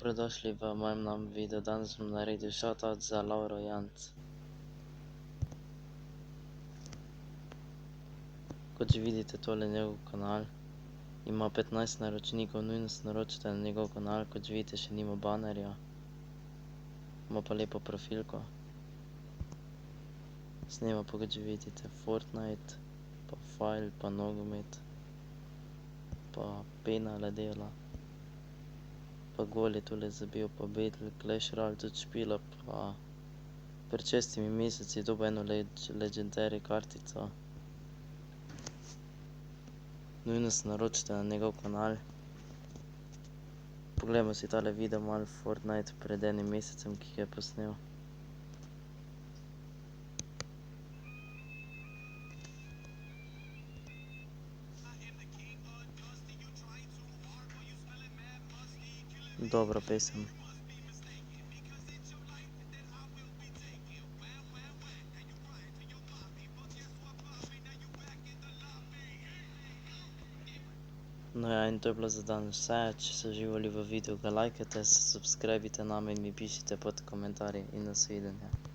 Dobrodošli v mojem novem videu. Danes bom naredil shoutout za Lauro Janc. Kot že vidite, tole je njegov kanal. Ima 15 naročnikov, nujno se naročite na njegov kanal. Kot že vidite, še nima banerja. Ima pa lepo profilko. Snema pa, kot že vidite, Fortnite, pa File, pa nogomet, pa penale dela. Pa gol je tule zabil, pa Battle, Clash Royale tudi špila, pa pred 6 meseci je dobil eno legendary kartico. Nujno se naročite na njegov kanal. Poglejmo si tale video malo Fortnite pred enim mesecem, ki ga je posnel. Dobra pesem. No ja, in to je bilo za danes vse. Če ste uživali v videu, ga lajkajte, se subscribite name in mi pišite pod komentarji in nasvidenje.